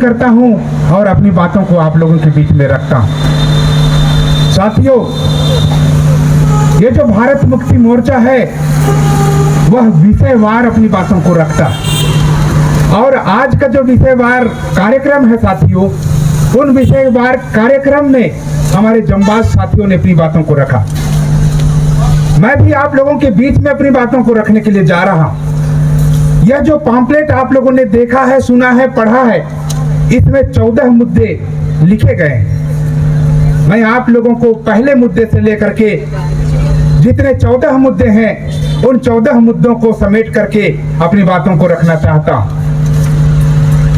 करता हूं और अपनी बातों को आप लोगों के बीच में रखता हूं। साथियों, ये जो भारत मुक्ति मोर्चा है वह विषयवार अपनी बातों को रखता है और आज का जो विषयवार कार्यक्रम है साथियों, उन विषयवार कार्यक्रम में हमारे जंबाज साथियों ने अपनी बातों को रखा। मैं भी आप लोगों के बीच में अपनी बातों को रखने के लिए जा रहा हूं। यह जो पॉम्पलेट आप लोगों ने देखा है, सुना है, पढ़ा है, इसमें 14 मुद्दे लिखे गए हैं। मैं आप लोगों को पहले मुद्दे से लेकर के जितने 14 मुद्दे हैं उन 14 मुद्दों को समेट करके अपनी बातों को रखना चाहता हूं।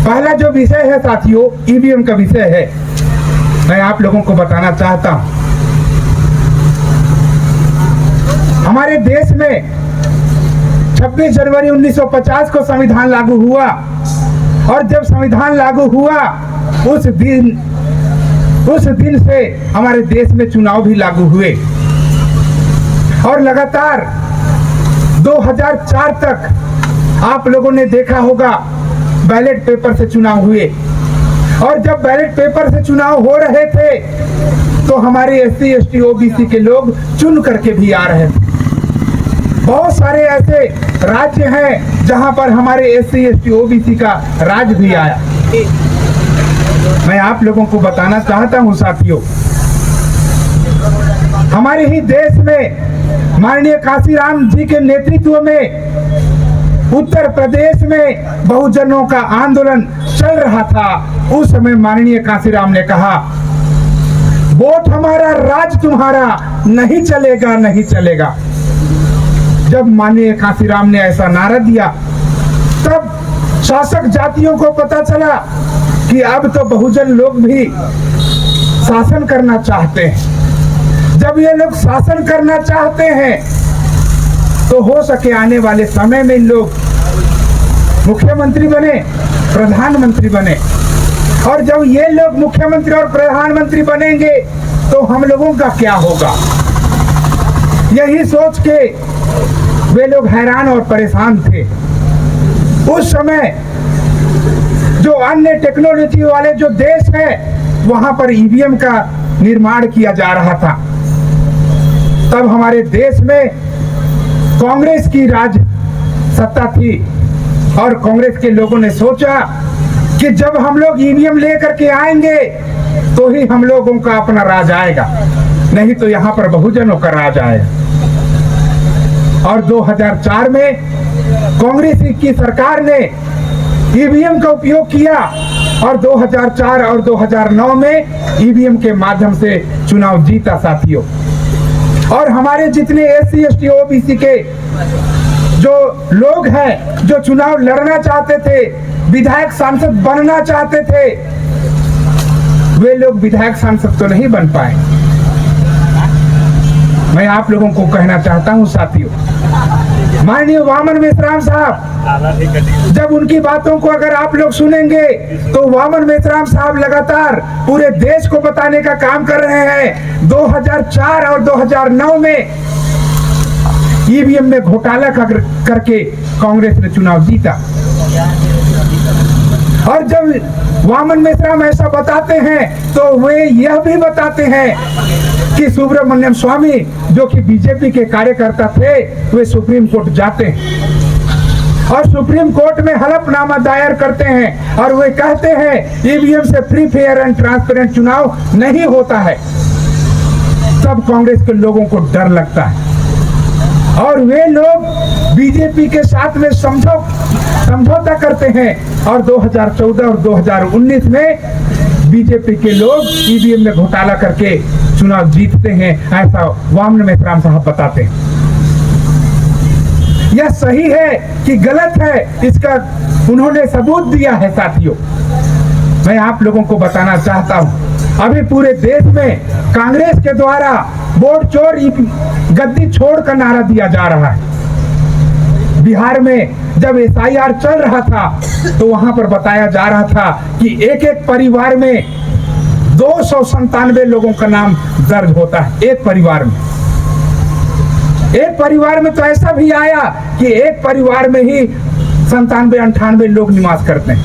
पहला जो विषय है साथियों, ईवीएम का विषय है। मैं आप लोगों को बताना चाहता हूं, हमारे देश में 26 जनवरी 1950 को संविधान लागू हुआ और जब संविधान लागू हुआ उस दिन से हमारे देश में चुनाव भी लागू हुए और लगातार 2004 तक आप लोगों ने देखा होगा बैलेट पेपर से चुनाव हुए और जब बैलेट पेपर से चुनाव हो रहे थे तो हमारे SC ST OBC के लोग चुन करके भी आ रहे थे। बहुत सारे ऐसे राज्य हैं जहां पर हमारे SC ST OBC का राज भी आया। मैं आप लोगों को बताना चाहता हूं साथियों, हमारे ही देश में माननीय काशीराम जी के नेतृत्व में उत्तर प्रदेश में बहुजनों का आंदोलन चल रहा था। उस समय माननीय काशीराम ने कहा, वोट हमारा राज तुम्हारा, नहीं चलेगा नहीं चलेगा। जब माननीय काशीराम ने ऐसा नारा दिया तब शासक जातियों को पता चला कि अब तो बहुजन लोग भी शासन करना चाहते हैं। जब ये लोग शासन करना चाहते हैं तो हो सके आने वाले समय में इन लोग मुख्यमंत्री बने, प्रधानमंत्री बने और जब ये लोग मुख्यमंत्री और प्रधानमंत्री बनेंगे तो हम लोगों का क्या होगा। यही सोच के वे लोग हैरान और परेशान थे। उस समय जो अन्य टेक्नोलॉजी वाले जो देश हैं वहां पर ईवीएम का निर्माण किया जा रहा था। तब हमारे देश में कांग्रेस की राज सत्ता थी और कांग्रेस के लोगों ने सोचा कि जब हम लोग ईवीएम लेकर के आएंगे तो ही हम लोगों का अपना राज आएगा, नहीं तो यहाँ पर बहुजनों का राज आएगा। और 2004 में कांग्रेस की सरकार ने ईवीएम का उपयोग किया और 2004 और 2009 में ईवीएम के माध्यम से चुनाव जीता साथियों। और हमारे जितने SC ST OBC के जो लोग हैं जो चुनाव लड़ना चाहते थे, विधायक सांसद बनना चाहते थे, वे लोग विधायक सांसद तो नहीं बन पाए। मैं आप लोगों को कहना चाहता हूं साथियों, माननीय वामन मेश्राम साहब, जब उनकी बातों को अगर आप लोग सुनेंगे तो वामन मेश्राम साहब लगातार पूरे देश को बताने का काम कर रहे हैं। 2004 और 2009 में ईवीएम में घोटाला करके कांग्रेस ने चुनाव जीता। और जब वामन मेश्राम ऐसा बताते हैं तो वे यह भी बताते हैं कि सुब्रमण्यम स्वामी जो कि बीजेपी के कार्यकर्ता थे, वे सुप्रीम कोर्ट जाते हैं और सुप्रीम कोर्ट में हलफनामा दायर करते हैं और वे कहते हैं ईवीएम से फ्री फेयर एंड ट्रांसपेरेंट चुनाव नहीं होता है। तब कांग्रेस के लोगों को डर लगता है और वे लोग बीजेपी के साथ में समझौता करते हैं और 2014 और 2019 में बीजेपी के लोग ईवीएम में घोटाला करके चुनाव जीतते हैं, ऐसा वामन मेश्राम साहब बताते हैं। यह सही है कि गलत है, इसका उन्होंने सबूत दिया है साथियों। मैं आप लोगों को बताना चाहता हूं, अभी पूरे देश में कांग्रेस के द्वारा वोट चोर गद्दी छोड़ का नारा दिया जा रहा है। बिहार में जब SIR चल रहा था तो वहां पर बताया जा रहा था कि एक एक परिवार में 297 लोगों का नाम दर्ज होता है। एक परिवार में तो ऐसा भी आया कि एक परिवार में ही 97-98 लोग निवास करते हैं।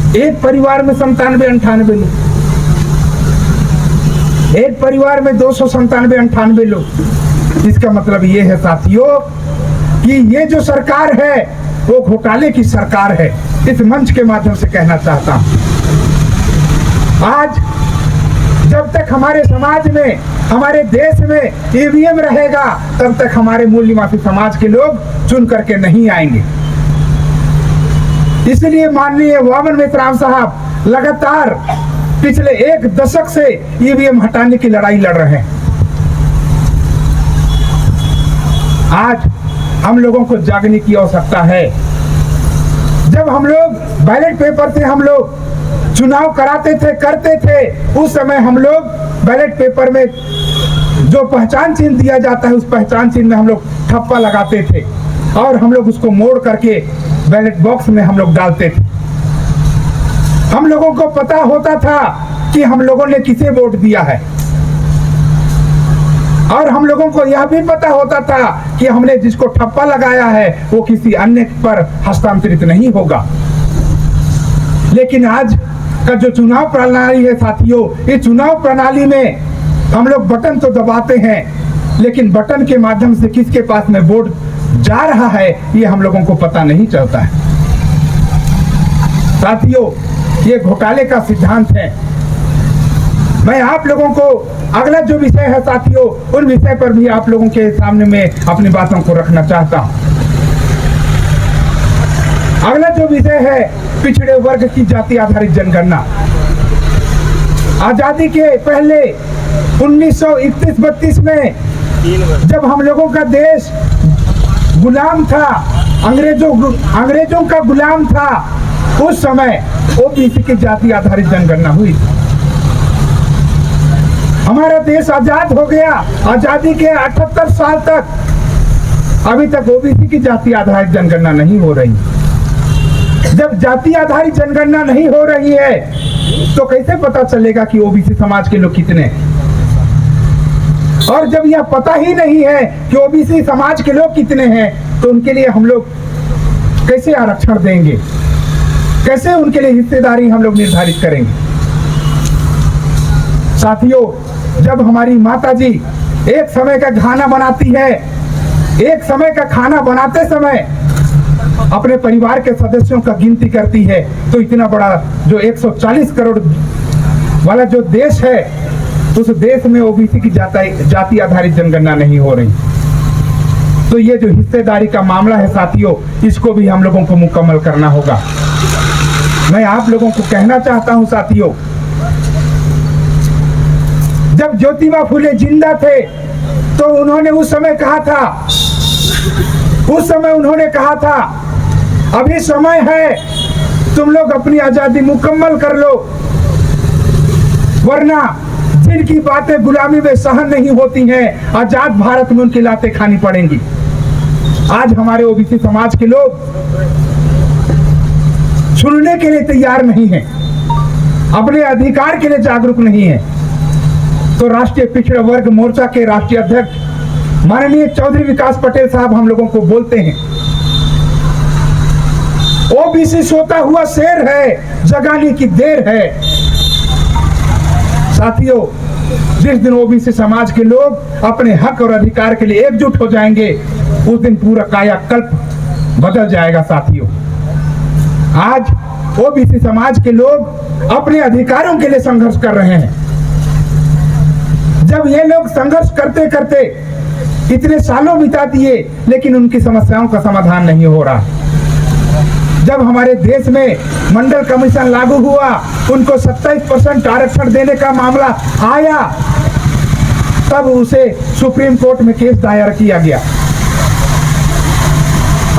एक परिवार में 97-98 लोग, एक परिवार में 297-98 लोग। इसका मतलब ये है साथियों कि ये जो सरकार है वो घोटाले की सरकार है। इस मंच के माध्यम से कहना चाहता हूं, आज जब तक हमारे समाज में, हमारे देश में ईवीएम रहेगा, तब तक हमारे मूल निवासी समाज के लोग चुन करके नहीं आएंगे। इसलिए माननीय वामन मिश्राम साहब लगातार पिछले 1 दशक से ईवीएम हटाने की लड़ाई लड़ रहे हैं। आज हम लोगों को जागने की आवश्यकता है। जब हम लोग बैलेट पेपर से हम लोग चुनाव कराते थे, करते थे, उस समय हम लोग बैलेट पेपर में जो पहचान चिन्ह दिया जाता है, उस पहचान चिन्ह में हम लोग ठप्पा लगाते थे और हम लोग उसको मोड़ करके बैलेट बॉक्स में हम लोग डालते थे। हम लोगों को पता होता था कि हम लोगों ने किसे वोट दिया है और हम लोगों को यह भी पता होता था कि हमने जिसको ठप्पा लगाया है वो किसी अन्य पर हस्तांतरित नहीं होगा। लेकिन आज का जो चुनाव प्रणाली है साथियों, इस चुनाव प्रणाली में हम लोग बटन तो दबाते हैं, लेकिन बटन के माध्यम से किसके पास में वोट जा रहा है ये हम लोगों को पता नहीं चलता है। साथियों, ये घोटाले का सिद्धांत है। मैं आप लोगों को अगला जो विषय है साथियों, उन विषय पर भी आप लोगों के सामने में अपनी बातों को रखना चाहता हूं। अगला जो विषय है पिछड़े वर्ग की जाति आधारित जनगणना। आजादी के पहले 1931-32 में जब हम लोगों का देश गुलाम था, अंग्रेजों का गुलाम था, उस समय ओबीसी की जाति आधारित जनगणना हुई। हमारा देश आजाद हो गया, आजादी के 78 साल तक अभी तक ओबीसी की जाति आधारित जनगणना नहीं हो रही। जब जाति आधारित जनगणना नहीं हो रही है तो कैसे पता चलेगा कि ओबीसी समाज के लोग कितने हैं? और जब यह पता ही नहीं है कि ओबीसी समाज के लोग कितने हैं, तो उनके लिए हम लोग कैसे आरक्षण देंगे, कैसे उनके लिए हिस्सेदारी हम लोग निर्धारित करेंगे? साथियों, जब हमारी माताजी एक समय का खाना बनाती है, एक समय का खाना बनाते समय अपने परिवार के सदस्यों का गिनती करती है, तो इतना बड़ा जो 140 करोड़ वाला जो देश है, उस देश में ओबीसी की जाति आधारित जनगणना नहीं हो रही। तो ये जो हिस्सेदारी का मामला है साथियों, इसको भी हम लोगों को मुकम्मल करना होगा। मैं आप लोगों को कहना चाहता हूं साथियों, जब ज्योतिबा फुले जिंदा थे तो उन्होंने उस समय कहा था अभी समय है, तुम लोग अपनी आजादी मुकम्मल कर लो, वरना जिनकी बातें गुलामी में सहन नहीं होती हैं, आजाद भारत में उनकी लातें खानी पड़ेंगी। आज हमारे ओबीसी समाज के लोग सुनने के लिए तैयार नहीं हैं, अपने अधिकार के लिए जागरूक नहीं है। तो राष्ट्रीय पिछड़ा वर्ग मोर्चा के राष्ट्रीय अध्यक्ष माननीय चौधरी विकास पटेल साहब हम लोगों को बोलते हैं, ओबीसी सोता हुआ शेर है, जगाने की देर है। साथियों, जिस दिन ओबीसी समाज के लोग अपने हक और अधिकार के लिए एकजुट हो जाएंगे, उस दिन पूरा कायाकल्प बदल जाएगा। साथियों, आज ओबीसी समाज के लोग अपने अधिकारों के लिए संघर्ष कर रहे हैं। जब ये लोग संघर्ष करते करते इतने सालों बिता दिए, लेकिन उनकी समस्याओं का समाधान नहीं हो रहा। जब हमारे देश में मंडल कमीशन लागू हुआ, उनको 27% आरक्षण देने का मामला आया, तब उसे सुप्रीम कोर्ट में केस दायर किया गया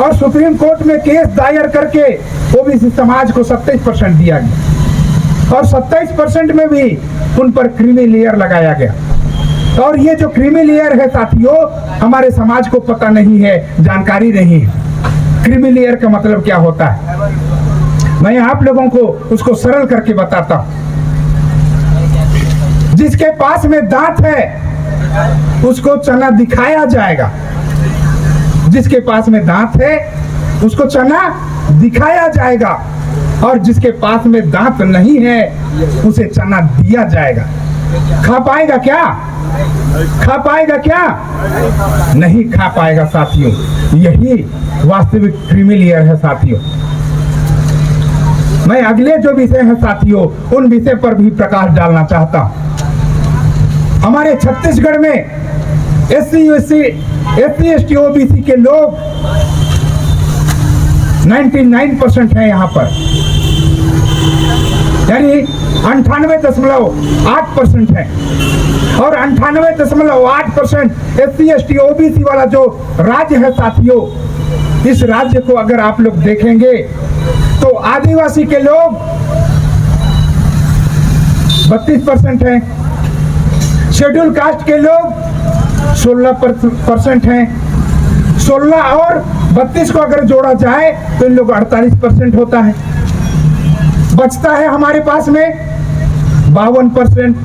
और सुप्रीम कोर्ट में केस दायर करके ओबीसी समाज को 27% दिया गया और 27% में भी उन पर क्रीमी लेयर लगाया गया। और ये जो क्रीमी लेयर है साथियों, हमारे समाज को पता नहीं है, जानकारी नहीं है। क्रीमी लेयर का मतलब क्या होता है, मैं आप लोगों को उसको सरल करके बताता हूं। जिसके पास में दांत है उसको चना दिखाया जाएगा, जिसके पास में दांत है उसको चना दिखाया जाएगा, और जिसके पास में दांत नहीं है उसे चना दिया जाएगा। खा पाएगा क्या? खा पाएगा क्या? नहीं खा पाएगा साथियों। यही वास्तविक क्रीमी लेयर है साथियों। मैं अगले जो विषय है साथियों उन विषय पर भी प्रकाश डालना चाहता हूं। हमारे छत्तीसगढ़ में SC ST OBC के लोग 99% है यहाँ पर, यानी 98.8% है। और 98.8% SC ST OBC वाला जो राज्य है साथियों, इस राज्य को अगर आप लोग देखेंगे तो आदिवासी के लोग 32% हैं, शेड्यूल कास्ट के लोग 16% हैं। 16 और 32 को अगर जोड़ा जाए तो इन लोग 48% होता है। बचता है हमारे पास में 52%।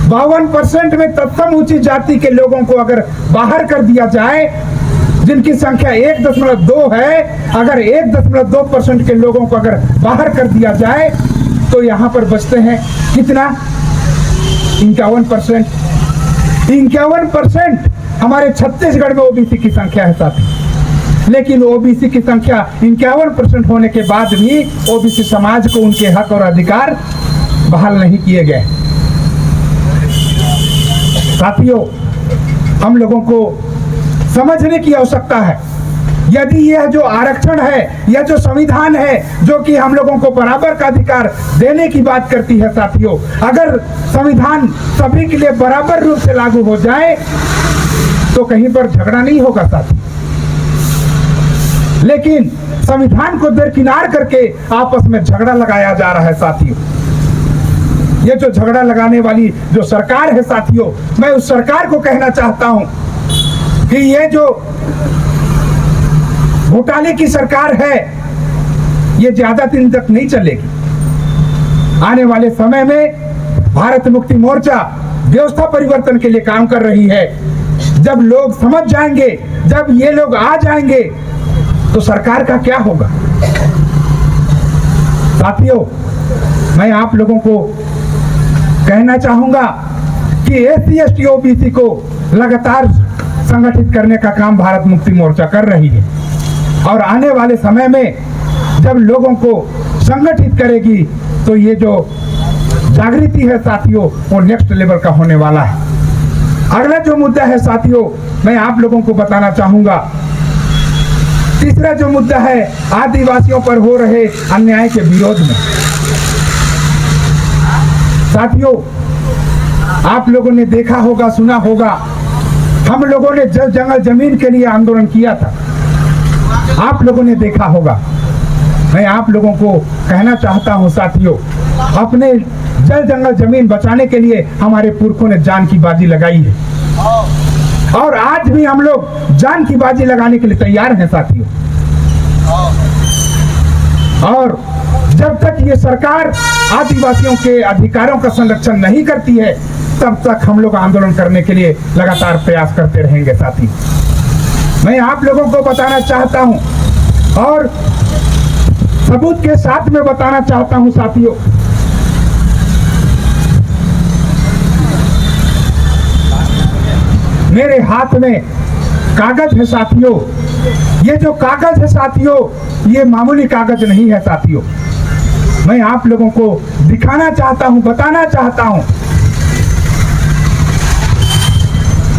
52% में तत्सम ऊंची जाति के लोगों को अगर बाहर कर दिया जाए, जिनकी संख्या 1.2 है, अगर 1.2% के लोगों को अगर बाहर कर दिया जाए तो यहाँ पर बचते हैं कितना? 51%। 51% हमारे छत्तीसगढ़ में ओबीसी की संख्या है साथी। लेकिन ओबीसी की संख्या 51% होने के बाद भी ओबीसी समाज को उनके हक और अधिकार बहाल नहीं किए गए। साथियों, हम लोगों को समझने की आवश्यकता है, यदि यह जो आरक्षण है, यह जो संविधान है जो कि हम लोगों को बराबर का अधिकार देने की बात करती है साथियों, अगर संविधान सभी के लिए बराबर रूप से लागू हो जाए तो कहीं पर झगड़ा नहीं होगा साथी। लेकिन संविधान को दरकिनार करके आपस में झगड़ा लगाया जा रहा है साथियों। ये जो झगड़ा लगाने वाली जो सरकार है साथियों, मैं उस सरकार को कहना चाहता हूं कि ये जो घोटाले की सरकार है ये ज्यादा दिन तक नहीं चलेगी। आने वाले समय में भारत मुक्ति मोर्चा व्यवस्था परिवर्तन के लिए काम कर रही है। जब लोग समझ जाएंगे, जब ये लोग आ जाएंगे तो सरकार का क्या होगा। साथियों, मैं आप लोगों को कहना चाहूंगा कि SC ST OBC को लगातार संगठित करने का काम भारत मुक्ति मोर्चा कर रही है और आने वाले समय में जब लोगों को संगठित करेगी तो ये जो जागृति है साथियों वो नेक्स्ट लेवल का होने वाला है। अगला जो मुद्दा है साथियों, मैं आप लोगों को बताना चाहूंगा, तीसरा जो मुद्दा है आदिवासियों पर हो रहे अन्याय के विरोध में। साथियों, आप लोगों ने देखा होगा, सुना होगा, हम लोगों ने जल जंगल जमीन के लिए आंदोलन किया था। आप लोगों ने देखा होगा। मैं आप लोगों को कहना चाहता हूं साथियों, अपने जल जंगल जमीन बचाने के लिए हमारे पुरखों ने जान की बाजी लगाई है और आज भी हम लोग जान की बाजी लगाने के लिए तैयार हैं साथियों। और जब तक ये सरकार आदिवासियों के अधिकारों का संरक्षण नहीं करती है तब तक हम लोग आंदोलन करने के लिए लगातार प्रयास करते रहेंगे साथी। मैं आप लोगों को बताना चाहता हूं और सबूत के साथ में बताना चाहता हूं साथियों, मेरे हाथ में कागज है साथियों। ये जो कागज है साथियों, ये मामूली कागज नहीं है साथियों। मैं आप लोगों को दिखाना चाहता हूं, बताना चाहता हूं,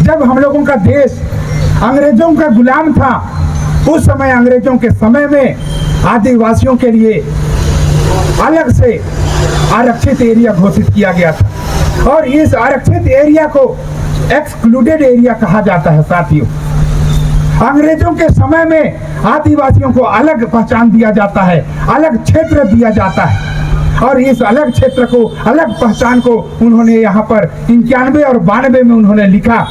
जब हम लोगों का देश अंग्रेजों का गुलाम था, उस समय अंग्रेजों के समय में आदिवासियों के लिए अलग से आरक्षित एरिया घोषित किया गया था और इस आरक्षित एरिया को एक्सक्लूडेड एरिया कहा जाता है साथियों। अंग्रेजों के समय में आदिवासियों को अलग पहचान दिया जाता है, अलग क्षेत्र दिया जाता है और इस अलग क्षेत्र को, अलग पहचान को उन्होंने यहाँ पर 91 और 92 में उन्होंने लिखा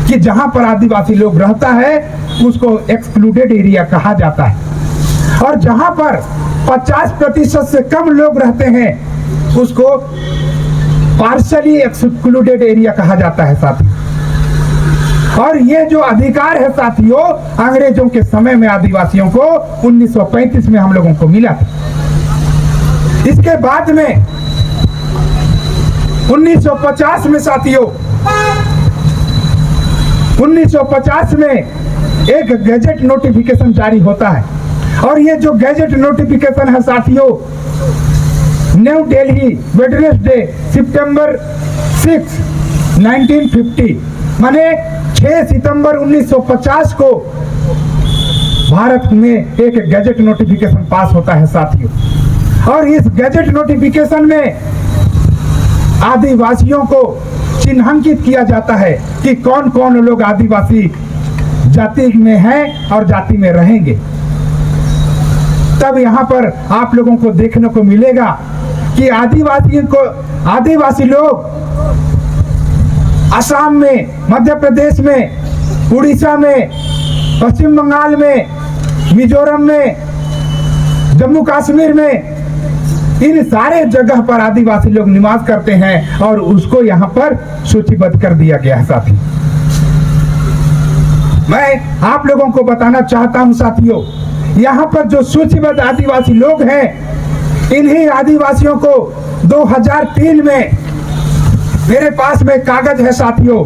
कि जहां पर आदिवासी लोग रहता है उसको एक्सक्लूडेड एरिया कहा जाता है और जहां पर 50% से कम लोग रहते हैं उसको पार्शली एक्सक्लूडेड एरिया कहा जाता है साथियों। और ये जो अधिकार है साथियों, अंग्रेजों के समय में आदिवासियों को 1935 में हम लोगों को मिला था। इसके बाद में 1950 में साथियों, 1950 में एक गैजेट नोटिफिकेशन जारी होता है और ये जो गैजेट नोटिफिकेशन है साथियों, न्यू दिल्ली वेडनेसडे सितंबर 6, 1950 माने 6 सितंबर 1950 को भारत में एक गैजेट नोटिफिकेशन पास होता है साथियों। और इस गैजेट नोटिफिकेशन में आदिवासियों को चिन्हांकित किया जाता है कि कौन कौन लोग आदिवासी जाति में हैं और जाति में रहेंगे। तब यहाँ पर आप लोगों को देखने को मिलेगा कि आदिवासी लोग असम में, मध्य प्रदेश में, उड़ीसा में, पश्चिम बंगाल में, मिजोरम में, जम्मू कश्मीर में, इन सारे जगह पर आदिवासी लोग निवास करते हैं और उसको यहाँ पर सूचीबद्ध कर दिया गया है साथी। मैं आप लोगों को बताना चाहता हूं साथियों, यहाँ पर जो सूचीबद्ध आदिवासी लोग हैं, इन्हीं आदिवासियों को 2003 में मेरे पास में कागज है साथियों,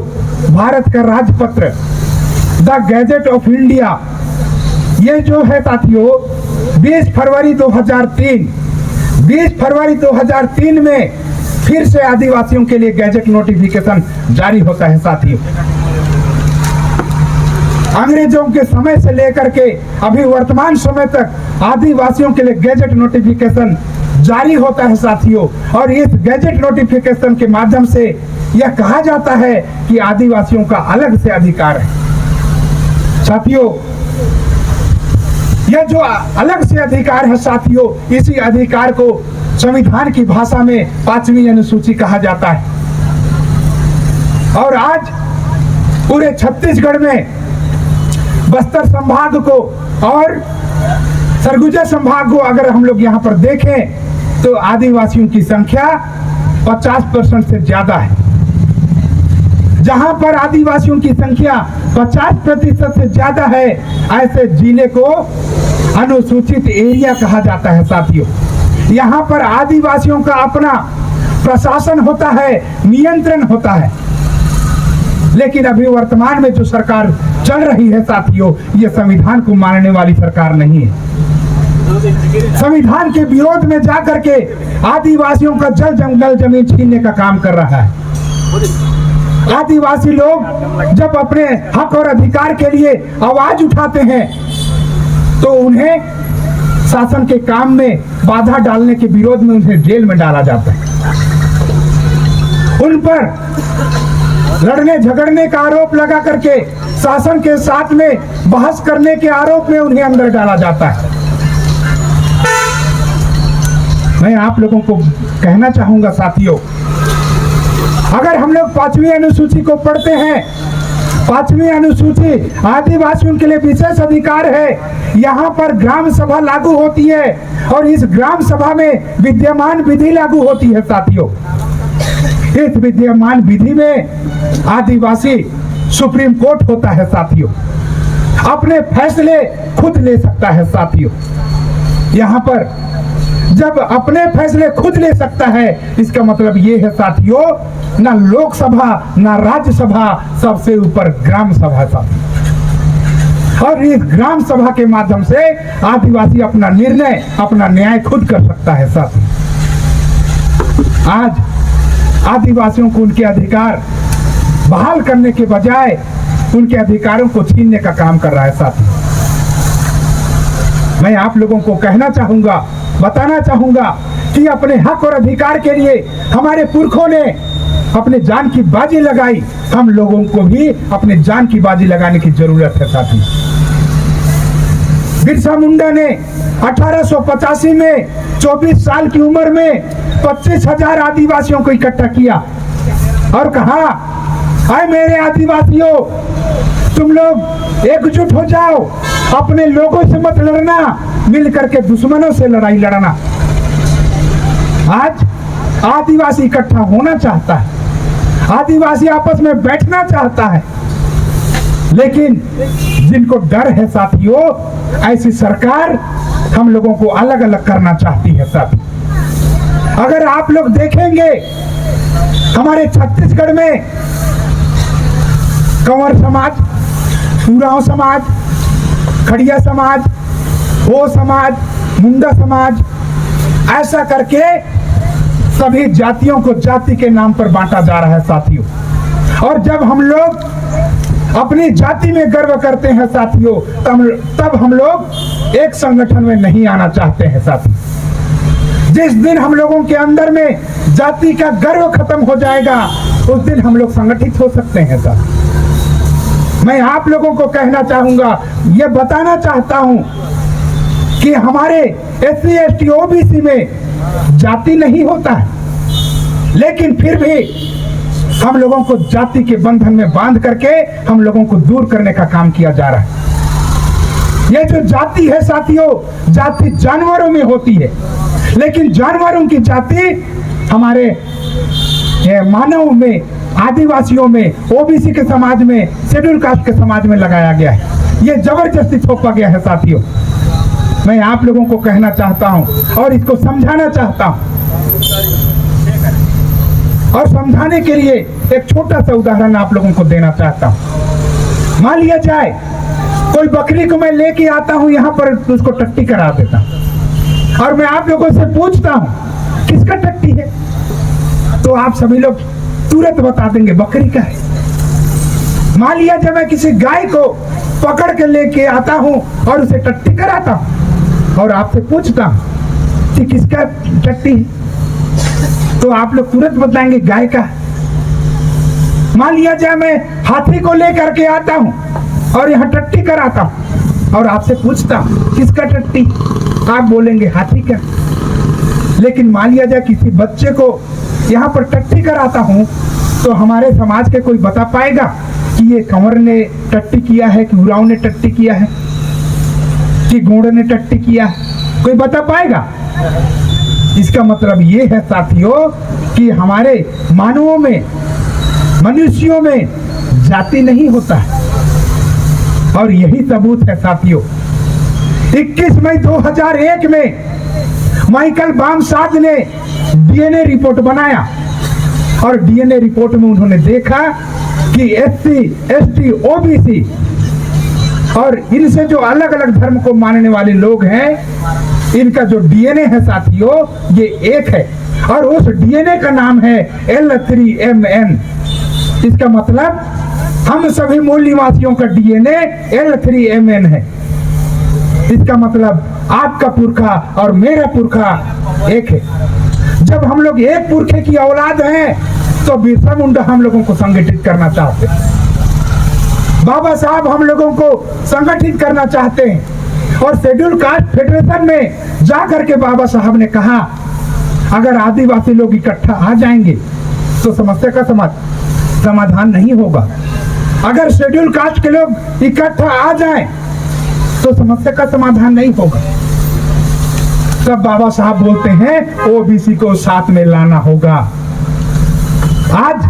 भारत का राजपत्र द गैजेट ऑफ इंडिया, ये जो है साथियों 20 फरवरी 2003 में फिर से आदिवासियों के लिए गैजेट नोटिफिकेशन जारी होता है साथियों। अंग्रेजों के समय से लेकर के अभी वर्तमान समय तक आदिवासियों के लिए गैजेट नोटिफिकेशन जारी होता है साथियों। और इस गैजेट नोटिफिकेशन के माध्यम से यह कहा जाता है कि आदिवासियों का अलग से अधिकार है साथियों। यह जो अलग से अधिकार है साथियों, इसी अधिकार को संविधान की भाषा में 5वीं अनुसूची कहा जाता है। और आज पूरे छत्तीसगढ़ में बस्तर संभाग को और सरगुजा संभाग को अगर हम लोग यहाँ पर देखें तो आदिवासियों की संख्या 50% से ज्यादा है। जहां पर आदिवासियों की संख्या 50% से ज्यादा है, ऐसे जिले को अनुसूचित एरिया कहा जाता है साथियों। यहाँ पर आदिवासियों का अपना प्रशासन होता है, नियंत्रण होता है। लेकिन अभी वर्तमान में जो सरकार चल रही है साथियों, ये संविधान को मानने वाली सरकार नहीं है। संविधान के विरोध में जाकर के आदिवासियों का जल जंगल जमीन छीनने का काम कर रहा है। आदिवासी लोग जब अपने हक और अधिकार के लिए आवाज उठाते हैं तो उन्हें शासन के काम में बाधा डालने के विरोध में उन्हें जेल में डाला जाता है। उन पर लड़ने झगड़ने का आरोप लगा करके शासन के साथ में बहस करने के आरोप में उन्हें अंदर डाला जाता है। मैं आप लोगों को कहना चाहूंगा साथियों, अगर हम लोग 5वीं अनुसूची को पढ़ते हैं, 5वीं अनुसूची आदिवासियों के लिए विशेष अधिकार है। यहाँ पर ग्राम सभा लागू होती है और इस ग्राम सभा में विद्यमान विधि लागू होती है साथियों। इस विद्यमान विधि में आदिवासी सुप्रीम कोर्ट होता है साथियों, अपने फैसले खुद ले सकता है साथियों। यहाँ पर जब अपने फैसले खुद ले सकता है, इसका मतलब ये है साथियों, ना लोकसभा ना राज्यसभा, सबसे ऊपर ग्राम सभा साथियों। और इस ग्राम सभा के माध्यम से आदिवासी अपना निर्णय, अपना न्याय खुद कर सकता है साथियों। आज आदिवासियों को उनके अधिकार बहाल करने के बजाय उनके अधिकारों को छीनने का काम कर रहा है साथियों। मैं आप लोगों को कहना चाहूंगा, बताना चाहूंगा कि अपने हक और अधिकार के लिए हमारे पुरखों ने अपने जान की बाजी लगाई, हम लोगों को भी अपने जान की बाजी लगाने की जरूरत है साथियों। बिरसा मुंडा ने 1885 में 24 साल की उम्र में 25,000 आदिवासियों को इकट्ठा किया और कहा, आए मेरे आदिवासियों, तुम लोग एकजुट हो जाओ, अपने लोगों से मत लड़ना, मिलकर के दुश्मनों से लड़ाई लड़ना। आज आदिवासी इकट्ठा होना चाहता है, आदिवासी आपस में बैठना चाहता है, लेकिन जिनको डर है साथियों, ऐसी सरकार हम लोगों को अलग अलग करना चाहती है साथियों। अगर आप लोग देखेंगे हमारे छत्तीसगढ़ में कंवर समाज, उरांव समाज, खड़िया समाज, हो समाज, मुंडा समाज, ऐसा करके सभी जातियों को जाति के नाम पर बांटा जा रहा है साथियों। और जब हम लोग अपनी जाति में गर्व करते हैं साथियों, तब हम लोग एक संगठन में नहीं आना चाहते हैं साथियों। जिस दिन हम लोगों के अंदर में जाति का गर्व खत्म हो जाएगा, उस दिन हम लोग संगठित हो सकते हैं साथियों। मैं आप लोगों को कहना चाहूंगा, ये बताना चाहता हूं कि हमारे SC ST OBC में जाति नहीं होता है, लेकिन फिर भी हम लोगों को जाति के बंधन में बांध करके हम लोगों को दूर करने का काम किया जा रहा है। ये जो जाति है साथियों, जाति जानवरों में होती है, लेकिन जानवरों की जाति हमारे मानव में, आदिवासियों में, OBC के समाज में, शेड्यूल कास्ट के समाज में लगाया गया है। ये जबरदस्ती थोपा गया है साथियों। मैं आप लोगों को कहना चाहता हूं और इसको समझाना चाहता हूं, और समझाने के लिए एक छोटा सा उदाहरण आप लोगों को देना चाहता हूं। मान लिया जाए कोई बकरी को मैं लेके आता हूं यहाँ पर, उसको टट्टी करा देता हूं और मैं आप लोगों से पूछता हूं किसका टट्टी है, तो आप सभी लोग तुरंत बता देंगे बकरी का है। मान लिया जब मैं किसी गाय को पकड़ के लेके आता हूं और उसे टट्टी कराता हूं और आपसे पूछता हूं कि किसका टट्टी है, तो आप लोग तुरंत बताएंगे गाय का। मान लिया जाए मैं हाथी को लेकर के आता हूं और यहाँ टट्टी कराता हूं और आपसे पूछता हूं किसका टट्टी, आप बोलेंगे हाथी का। लेकिन मान लिया जाए किसी बच्चे को यहाँ पर टट्टी कराता हूं, तो हमारे समाज के कोई बता पाएगा कि ये कंवर ने टट्टी किया है, कि उरांव ने टट्टी किया है, कि गोंड ने टट्टी किया है? कोई बता पाएगा? इसका मतलब ये है साथियों कि हमारे मानवों में, मनुष्यों में जाति नहीं होता है। और यही सबूत है साथियों। 21 मई 2001 में माइकल बामसाद ने DNA रिपोर्ट बनाया और DNA रिपोर्ट में उन्होंने देखा कि SC ST OBC और इनसे जो अलग अलग धर्म को मानने वाले लोग हैं, इनका जो DNA है साथियों, ये एक है और उस DNA का नाम है L3MN। इसका मतलब हम सभी मूल निवासियों का DNA L3MN है। इसका मतलब आपका पुरखा और मेरा पुरखा एक है। जब हम लोग एक पुरखे की औलाद हैं, तो बिरसा मुंडा हम लोगों को संगठित करना चाहते हैं। बाबा साहब हम लोगों को संगठित करना चाहते हैं और शेड्यूल कास्ट फेडरेशन में जाकर के बाबा साहब ने कहा, अगर आदिवासी लोग इकट्ठा आ जाएंगे तो समस्या का समाधान नहीं होगा। अगर शेड्यूल कास्ट के लोग इकट्ठा आ जाएं तो समस्या का समाधान नहीं होगा। तब बाबा साहब बोलते हैं OBC को साथ में लाना होगा। आज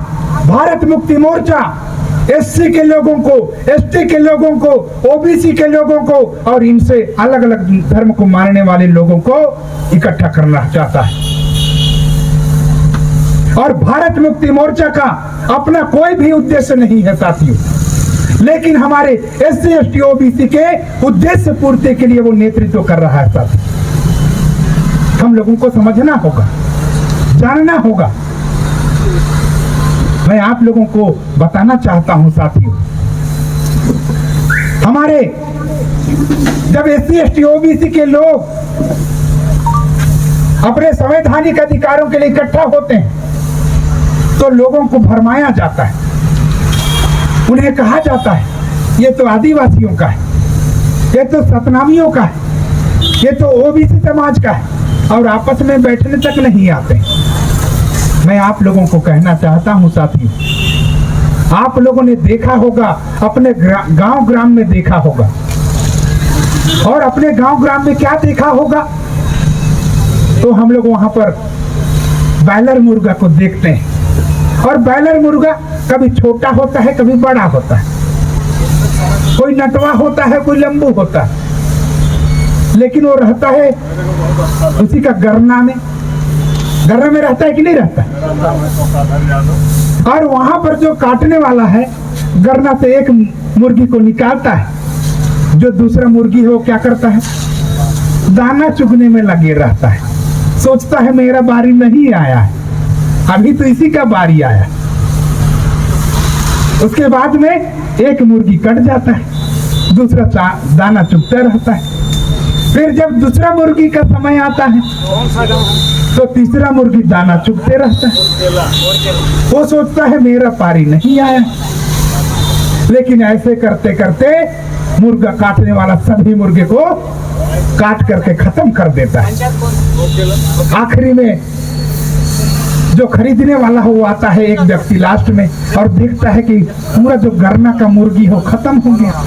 भारत मुक्ति मोर्चा SC के लोगों को, ST के लोगों को, OBC के लोगों को और इनसे अलग अलग धर्म को मानने वाले लोगों को इकट्ठा करना चाहता है। और भारत मुक्ति मोर्चा का अपना कोई भी उद्देश्य नहीं है साथियों, लेकिन हमारे SC ST OBC के उद्देश्य पूर्ति के लिए वो नेतृत्व कर रहा है साथियों। हम लोगों को समझना होगा, जानना होगा। मैं आप लोगों को बताना चाहता हूं साथियों, हमारे जब SC ST OBC के लोग अपने संवैधानिक अधिकारों के लिए इकट्ठा होते हैं, तो लोगों को भरमाया जाता है। उन्हें कहा जाता है ये तो आदिवासियों का है, ये तो सतनामियों का है, ये तो OBC समाज का है, और आपस में बैठने तक नहीं आते। मैं आप लोगों को कहना चाहता हूं साथियों, आप लोगों ने देखा होगा, अपने गांव ग्राम में देखा होगा, और अपने गांव ग्राम में क्या देखा होगा, तो हम लोग वहां पर बॉयलर मुर्गा को देखते हैं। और बॉयलर मुर्गा कभी छोटा होता है, कभी बड़ा होता है, कोई नटवा होता है, कोई लंबू होता है, लेकिन वो रहता है उसी का गरना में, गर्रा में रहता है कि नहीं रहता? और वहां पर जो काटने वाला है गरना से एक मुर्गी को निकालता है, जो दूसरा मुर्गी है वो क्या करता है? दाना चुगने में लगे रहता है, सोचता है मेरा बारी नहीं आया है, अभी तो इसी का बारी आया। उसके बाद में एक मुर्गी कट जाता है, दूसरा दाना चुगता रहता है। फिर जब दूसरा मुर्गी का समय आता है तो तीसरा मुर्गी दाना चुगते रहता है, वो सोचता है मेरा पारी नहीं आया। लेकिन ऐसे करते करते मुर्गा काटने वाला सभी मुर्गे को काट करके खत्म कर देता है। आखिरी में जो खरीदने वाला हो वो आता है, एक व्यक्ति लास्ट में, और देखता है कि पूरा जो गरना का मुर्गी हो खत्म हो गया।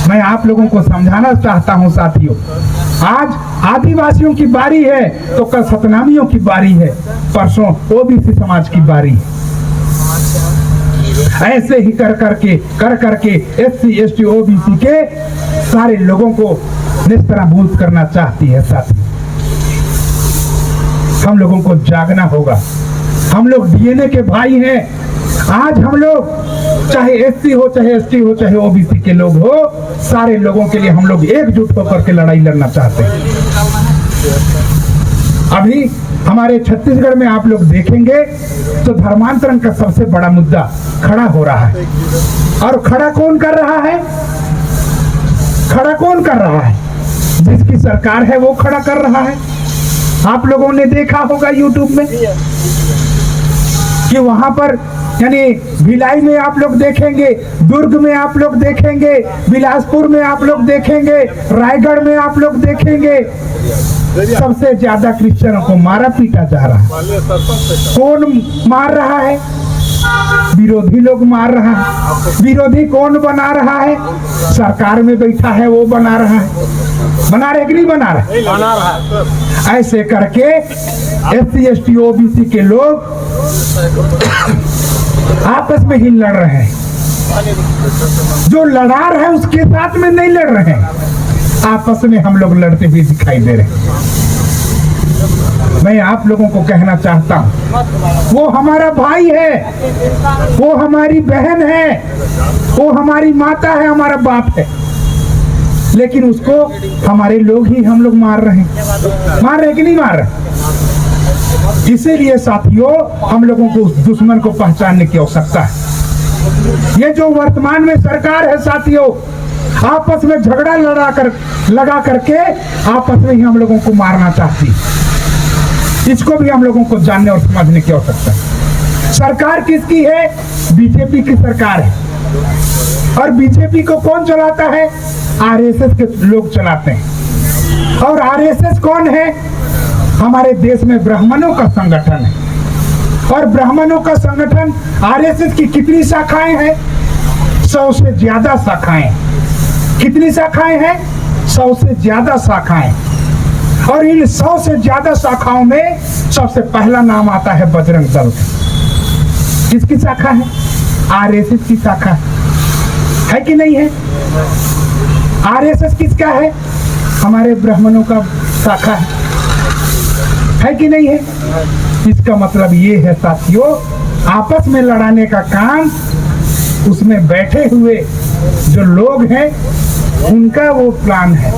मैं आप लोगों को समझाना चाहता हूं साथियों, आज आदिवासियों की बारी है तो कल सतनामियों की बारी है, परसों ओबीसी समाज की बारी है। ऐसे ही कर करके एससी एसटी ओबीसी के सारे लोगों को निस्तारभूत करना चाहती है साथी। हम लोगों को जागना होगा। हम लोग डीएनए के भाई हैं। आज हम लोग चाहे एससी हो, चाहे एसटी हो, चाहे ओबीसी के लोग हो, सारे लोगों के लिए हम लोग एकजुट होकर के लड़ाई लड़ना चाहते हैं। अभी हमारे छत्तीसगढ़ में आप लोग देखेंगे तो धर्मांतरण का सबसे बड़ा मुद्दा खड़ा हो रहा है। और खड़ा कौन कर रहा है? खड़ा कौन कर रहा है? जिसकी सरकार है वो खड़ा कर रहा है। आप लोगों ने देखा होगा यूट्यूब में कि वहां पर, यानी भिलाई में आप लोग देखेंगे, दुर्ग में आप लोग देखेंगे, बिलासपुर में आप लोग देखेंगे, रायगढ़ में आप लोग देखेंगे, सबसे ज्यादा क्रिश्चियनों को मारा पीटा जा रहा है। कौन मार रहा है? विरोधी लोग मार रहा है। विरोधी कौन बना रहा है? सरकार में बैठा है वो बना रहा है। बना रहे कि नहीं बना रहा? बना रहा है। ऐसे करके एससी एसटी ओबीसी के लोग आपस में ही लड़ रहे हैं। जो लड़ा रहा है उसके साथ में नहीं लड़ रहे हैं, आपस में हम लोग लड़ते हुए दिखाई दे रहे हैं। मैं आप लोगों को कहना चाहता हूं, वो हमारा भाई है, वो हमारी बहन है, वो हमारी माता है, हमारा बाप है, लेकिन उसको हमारे लोग ही हम लोग मार रहे हैं। मार रहे कि नहीं मार रहे? इसीलिए साथियों हम लोगों को उस दुश्मन को पहचानने की आवश्यकता है। ये जो वर्तमान में सरकार है साथियों, आपस में झगड़ा लगा करके आपस में ही हम लोगों को मारना चाहती है। इसको भी हम लोगों को जानने और समझने की आवश्यकता है। सरकार किसकी है? बीजेपी की सरकार है। और बीजेपी को कौन चलाता है? आरएसएस के लोग चलाते हैं। और आरएसएस कौन है? हमारे देश में ब्राह्मणों का संगठन है। और ब्राह्मणों का संगठन आरएसएस की कितनी शाखाएं हैं? 100 से ज्यादा शाखाएं। कितनी शाखाएं हैं? 100 से ज्यादा शाखाएं। और इन 100 से ज्यादा शाखाओं में सबसे पहला नाम आता है बजरंग दल का। किसकी शाखा है? आरएसएस की शाखा है कि नहीं है? आरएसएस किसका है? हमारे ब्राह्मणों का शाखा है कि नहीं है? इसका मतलब ये है साथियों, आपस में लड़ाने का काम उसमें बैठे हुए जो लोग हैं उनका वो प्लान है।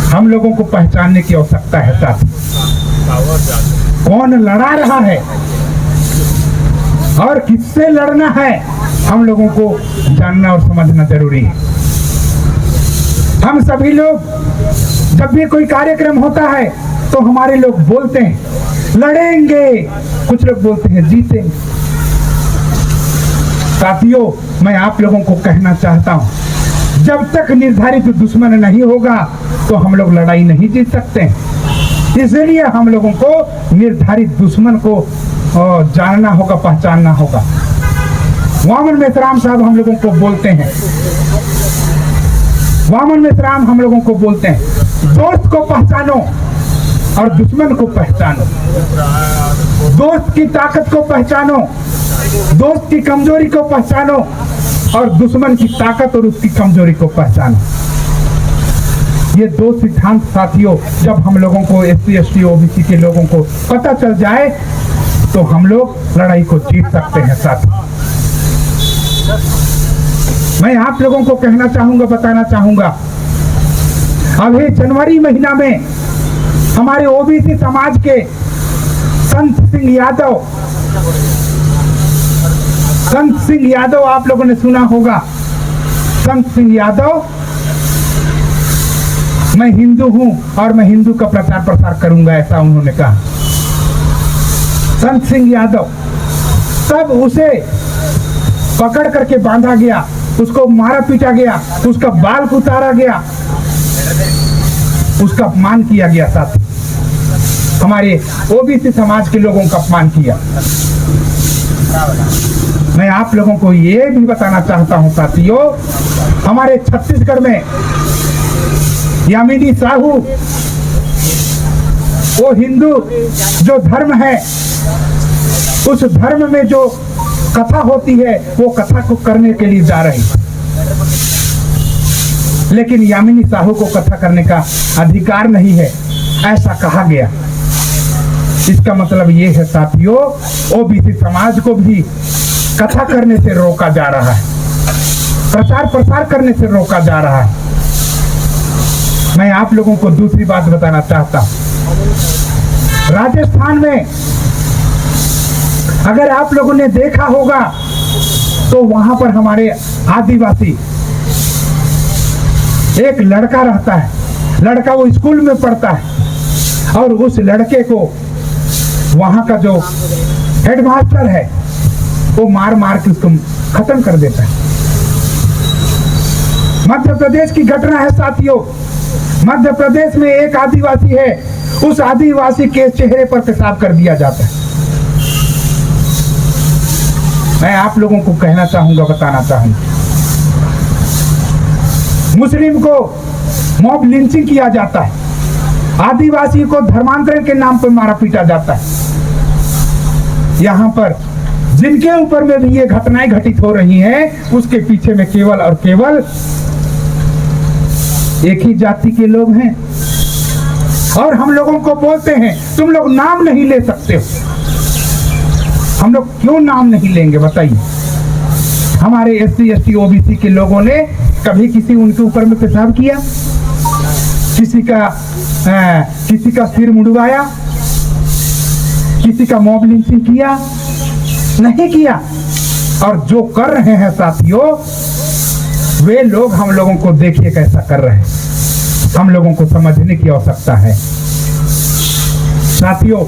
हम लोगों को पहचानने की आवश्यकता है साथ। कौन लड़ा रहा है और किससे लड़ना है, हम लोगों को जानना और समझना जरूरी है। हम सभी लोग जब भी कोई कार्यक्रम होता है तो हमारे लोग बोलते हैं लड़ेंगे, कुछ लोग बोलते हैं जीतेंगे। साथियों मैं आप लोगों को कहना चाहता हूं, जब तक निर्धारित दुश्मन नहीं होगा तो हम लोग लड़ाई नहीं जीत सकते हैं। इसलिए हम लोगों को निर्धारित दुश्मन को जानना होगा, पहचानना होगा। वामन मेश्राम साहब हम लोगों को बोलते हैं, वामन मेश्राम हम लोगों को बोलते हैं, दोस्त को पहचानो और दुश्मन को पहचानो। दोस्त की ताकत को पहचानो, दोस्त की कमजोरी को पहचानो और दुश्मन की ताकत और उसकी कमजोरी को पहचानो। ये दो सिद्धांत साथियों जब हम लोगों को SC ST OBC के लोगों को पता चल जाए तो हम लोग लड़ाई को जीत सकते हैं साथियों। मैं आप लोगों को कहना चाहूंगा, बताना चाहूंगा, अभी जनवरी महीना में हमारे OBC समाज के संत सिंह यादव आप लोगों ने सुना होगा। संत सिंह यादव, मैं हिंदू हूं और मैं हिंदू का प्रचार प्रसार करूंगा, ऐसा उन्होंने कहा। संत सिंह यादव, तब उसे पकड़ करके बांधा गया, उसको मारा पीटा गया, उसका बाल उतारा गया, उसका अपमान किया गया। साथ हमारे OBC समाज के लोगों का अपमान किया। मैं आप लोगों को ये भी बताना चाहता हूं साथियों, हमारे छत्तीसगढ़ में यामिनी साहू, वो हिंदू जो धर्म है, उस धर्म में जो कथा होती है वो कथा को करने के लिए जा रही, लेकिन यामिनी साहू को कथा करने का अधिकार नहीं है, ऐसा कहा गया। इसका मतलब ये है साथियों, OBC समाज को भी कथा करने से रोका जा रहा है, प्रचार प्रसार करने से रोका जा रहा है। मैं आप लोगों को दूसरी बात बताना चाहता हूं। राजस्थान में अगर आप लोगों ने देखा होगा तो वहां पर हमारे आदिवासी एक लड़का रहता है, लड़का वो स्कूल में पढ़ता है और उस लड़के को वहां का जो हेडमास्टर है वो मार मार के उसको खत्म कर देता है। मध्य प्रदेश की घटना है साथियों। मध्य प्रदेश में एक आदिवासी है, उस आदिवासी के चेहरे पर पेशाब कर दिया जाता है। मैं आप लोगों को कहना चाहूंगा, बताना चाहूंगा, मुस्लिम को मॉब लिंचिंग किया जाता है, आदिवासी को धर्मांतरण के नाम पर मारा पीटा जाता है। यहाँ पर जिनके ऊपर में भी ये घटनाएं घटित हो रही हैं, उसके पीछे में केवल और केवल एक ही जाति के लोग हैं। और हम लोगों को बोलते हैं तुम लोग नाम नहीं ले सकते हो। हम लोग क्यों नाम नहीं लेंगे बताइए? हमारे SC ST OBC के लोगों ने कभी किसी उनके ऊपर में पेशाब किया, किसी का सिर मुड़वाया, किसी का मॉब लिंचिंग किया? नहीं किया। और जो कर रहे हैं साथियों, वे लोग हम लोगों को देखिए कैसा कर रहे हैं, हम लोगों को समझने की आवश्यकता है। साथियों,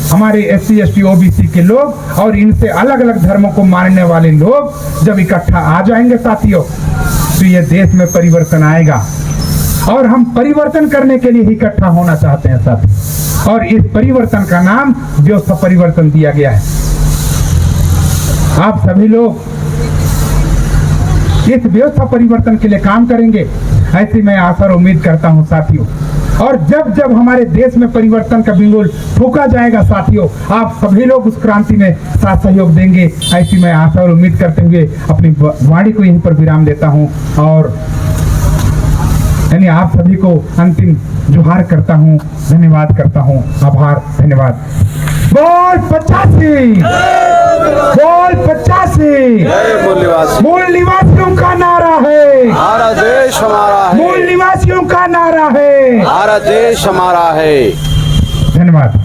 हमारे SC ST OBC के लोग और इनसे अलग अलग धर्मों को मानने वाले लोग जब इकट्ठा आ जाएंगे साथियों, तो ये देश में परिवर्तन आएगा। और हम परिवर्तन करने के लिए इकट्ठा होना चाहते हैं साथियों, और इस परिवर्तन का नाम व्यवस्था परिवर्तन दिया गया है। आप सभी लोग इस व्यवस्था परिवर्तन के लिए काम करेंगे, ऐसी मैं आशा और उम्मीद करता हूं साथियों। और जब जब हमारे देश में परिवर्तन का बिगुल फूंका जाएगा साथियों, आप सभी लोग उस क्रांति में साथ सहयोग देंगे, ऐसी मैं आशा और उम्मीद करते हुए अपनी वाणी को यहीं पर विराम देता हूं और यानी आप सभी को अंतिम जोहार करता हूं, धन्यवाद करता हूं, आभार, धन्यवाद। बोल 85, बोल 85, मूल निवासियों का नारा है, हमारा देश हमारा है, मूल निवासियों का नारा है, हमारा देश हमारा है। धन्यवाद।